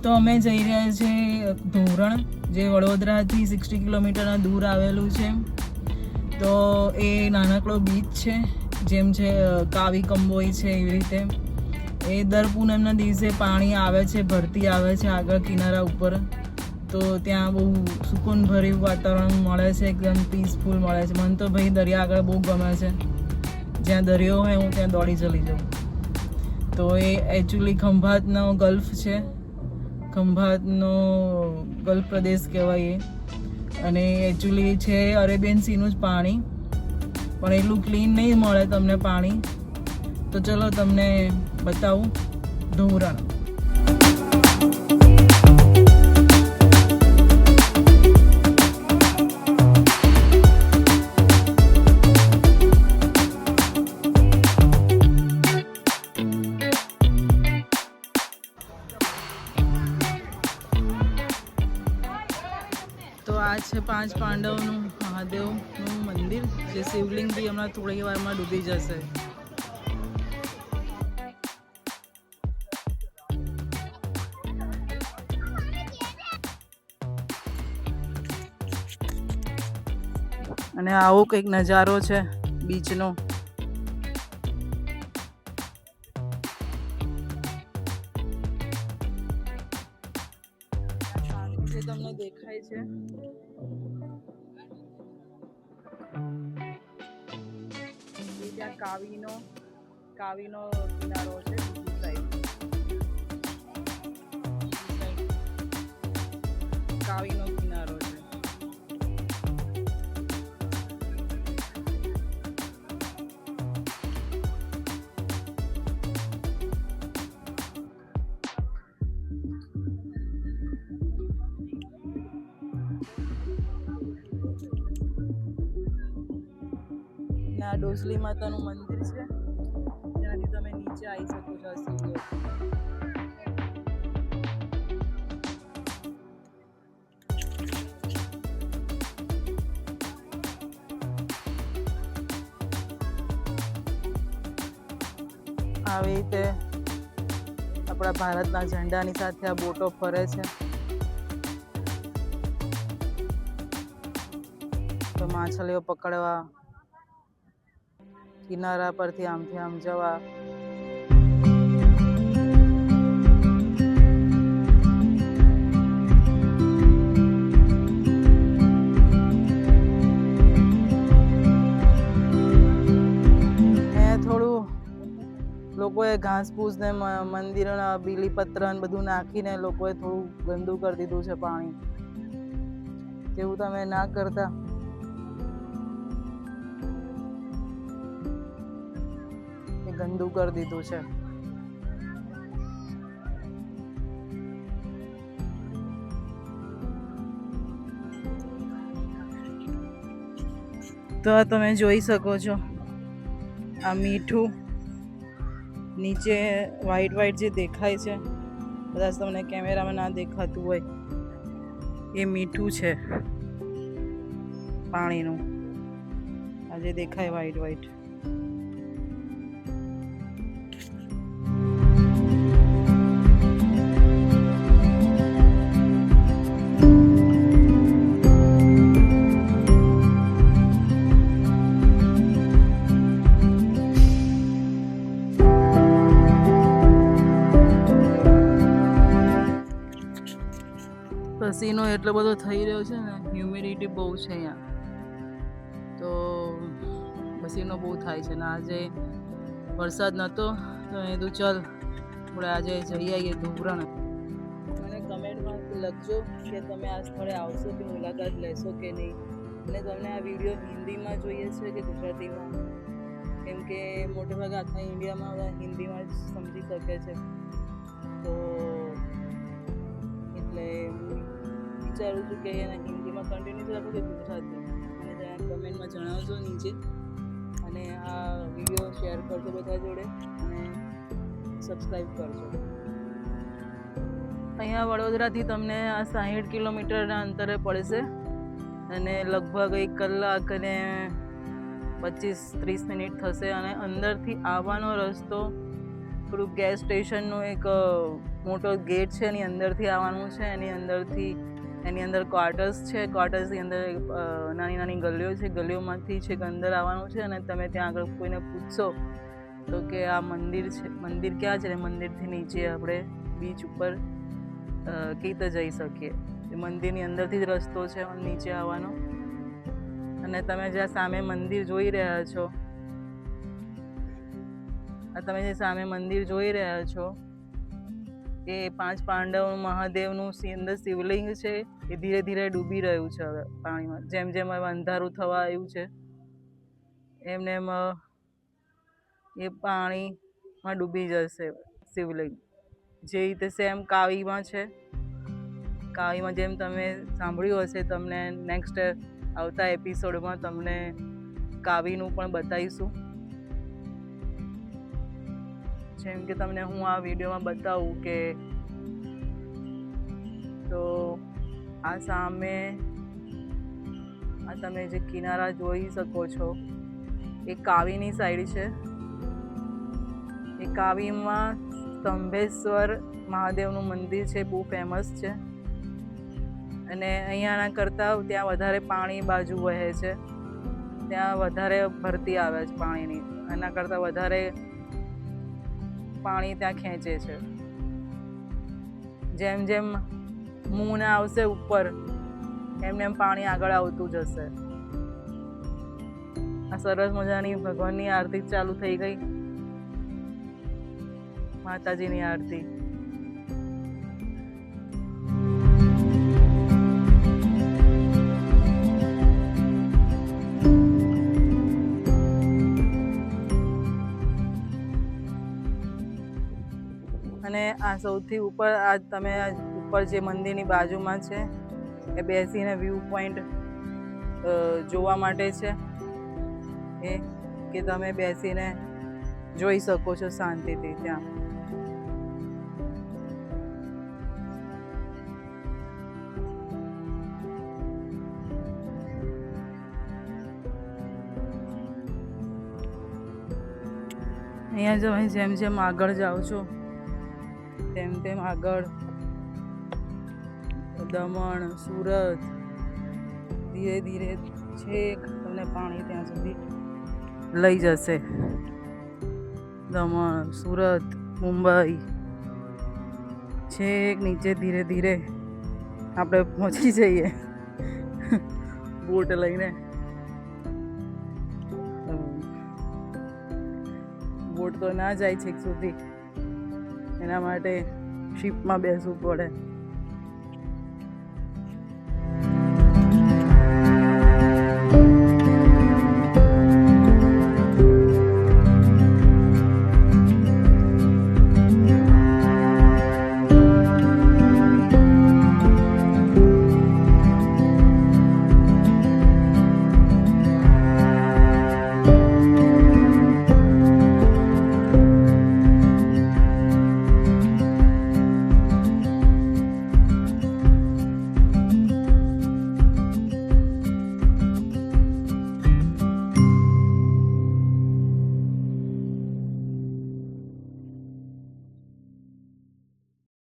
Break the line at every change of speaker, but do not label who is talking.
તો અમે જઈ રહ્યા છીએ ધોરણ, જે વડોદરાથી 60 કિલોમીટરના દૂર આવેલું છે. તો એ નાનકડો બીચ છે, જેમ છે કાવી કંબોઈ છે એવી રીતે. એ દર પૂનમના દિવસે પાણી આવે છે, ભરતી આવે છે આગળ કિનારા ઉપર. તો ત્યાં બહુ સુકૂનભર્યું વાતાવરણ મળે છે, એકદમ પીસફુલ મળે છે. મને તો ભાઈ દરિયા આગળ બહુ ગમે છે. જ્યાં દરિયો હોય હું ત્યાં દોડી ચલી જાઉં. તો એ એકચ્યુઅલી ખંભાતનો ગલ્ફ છે, ખંભાતનો ગલ્ફ પ્રદેશ કહેવાય એ. અને એકચ્યુઅલી છે અરેબિયન સીનું જ પાણી, પણ એટલું ક્લીન નહીં મળે તમને પાણી. તો ચલો તમને બતાવું ધોરણ. તો આ છે 5 પાંડવનું મહાદેવનું મંદિર, જે શિવલિંગ બી હમણાં થોડી વારમાં ડૂબી જશે. અને આવો કંઈક નજારો છે બીચનો. જે તમને દેખાય છે ત્યાં કાવીનો કિનારો છે. બીજી સાઈડ કાવીનો કિનારો છે. આ ડોસલી માતાનું મંદિર છે, જ્યાંથી તમે નીચે આવી શકો છો. સીડીઓ આવી રીતે આપણા ભારતના ઝંડાની સાથે આ બોટો ફરે છે. તો માછલીઓ પકડવા કિનારા પરથી આમથી આમ જવા. થોડું લોકોએ ઘાસ ફૂસ ને મંદિરોના બીલીપત્ર ને બધું નાખીને લોકોએ થોડું ગંદુ કરી દીધું છે પાણી. તેવું તમે ના કરતા. ગંદુ કરી દીધું છે. તો આ તમે જોઈ શકો છો, આ મીઠું નીચે વ્હાઈટ જે દેખાય છે, કદાચ તમને કેમેરામાં ના દેખાતું હોય, એ મીઠું છે પાણીનું. આ જે દેખાય વ્હાઈટ. પસીનો એટલો બધો થઈ રહ્યો છે ને, હ્યુમિડિટી બહુ છે અહીંયા, તો પસીનો બહુ થાય છે ને. આજે વરસાદ નહોતો તો એ તો ચાલ આપણે આજે જઈ આવીએ ધોરણ. મને કમેન્ટમાં લખજો કે તમે આ સ્થળે આવશો કે મુલાકાત લેશો કે નહીં, અને તમને આ વિડીયો હિન્દીમાં જોઈએ છે કે ગુજરાતીમાં, કેમ કે મોટે ભાગે આખા ઇન્ડિયામાં હિન્દીમાં જ સમજી શકે છે. તો એટલે વિચારું છું કે એને હિન્દીમાં કન્ટિન્યુ રાખું કે ગુજરાતી, અને કમેન્ટમાં જણાવજો નીચે. અને આ વિડીયો શેર કરજો બધા જોડે, અને સબસ્ક્રાઈબ કરજો. અહીંયા વડોદરાથી તમને આ 60 કિલોમીટરના અંતરે પડશે, અને લગભગ 1 કલાક અને 25-30 મિનિટ થશે. અને અંદરથી આવવાનો રસ્તો પેલું ગેસ સ્ટેશનનું એક મોટો ગેટ છે, એની અંદરથી આવવાનું છે. એની અંદર ક્વાર્ટર્સ છે. ક્વાર્ટર્સની અંદર નાની નાની ગલીઓ છે. ગલીઓમાંથી છેક અંદર આવવાનું છે. અને તમે ત્યાં આગળ કોઈને પૂછશો તો કે આ મંદિર છે, મંદિર ક્યાં છે, મંદિરથી નીચે આપણે બીચ ઉપર કેવી રીતે જઈ શકીએ. એ મંદિરની અંદરથી જ રસ્તો છે નીચે આવવાનો. અને તમે જ્યાં સામે મંદિર જોઈ રહ્યા છો, એ 5 પાંડવ મહાદેવનું અંદર શિવલિંગ છે. એ ધીરે ધીરે ડૂબી રહ્યું છે હવે પાણીમાં. જેમ જેમ હવે અંધારું થવા આવ્યું છે એમને એમ એ પાણીમાં ડૂબી જશે શિવલિંગ. જે રીતે સેમ કાવીમાં છે. કાવીમાં જેમ તમે સાંભળ્યું હશે, તમને નેક્સ્ટ આવતા એપિસોડમાં તમને કાવીનું પણ બતાવીશું. જેમ કે તમને હું આ વિડીયોમાં બતાવું કે તો આ સામે આ તમે જે કિનારા જોઈ શકો છો એ કાવીની સાઈડ છે. એ કાવીમાં સ્તંભેશ્વર મહાદેવનું મંદિર છે, બહુ ફેમસ છે. અને અહીંયાના કરતાં ત્યાં વધારે પાણી બાજુ વહે છે, ત્યાં વધારે ભરતી આવે છે પાણીની. એના કરતાં વધારે પાણી ત્યાં ખેંચે છે. જેમ જેમ મૂન આવશે ઉપર એમ એમ પાણી આગળ આવતું જશે. આ સરસ મજાની ભગવાનની આરતી ચાલુ થઈ ગઈ, માતાજીની આરતી. અને આ સૌથી ઉપર આ તમે ઉપર જે મંદિરની બાજુમાં છે એ બેસીને વ્યૂ પોઈન્ટ જોવા માટે છે. એ કે તમે બેસીને જોઈ શકો છો શાંતિથી ત્યાં. અહીંયા તમે જેમ જેમ આગળ જાઓ છો તેમ તેમ આગળ દમણ, સુરત, ધીરે ધીરે છેક તમને પાણી ત્યાં સુધી લઈ જશે. દમણ, સુરત, મુંબઈ, છેક નીચે ધીરે ધીરે આપણે પહોંચી જઈએ બોટ લઈને. બોટ તો ના જાય છેક સુધી, એના માટે શિપમાં બેસવું પડે.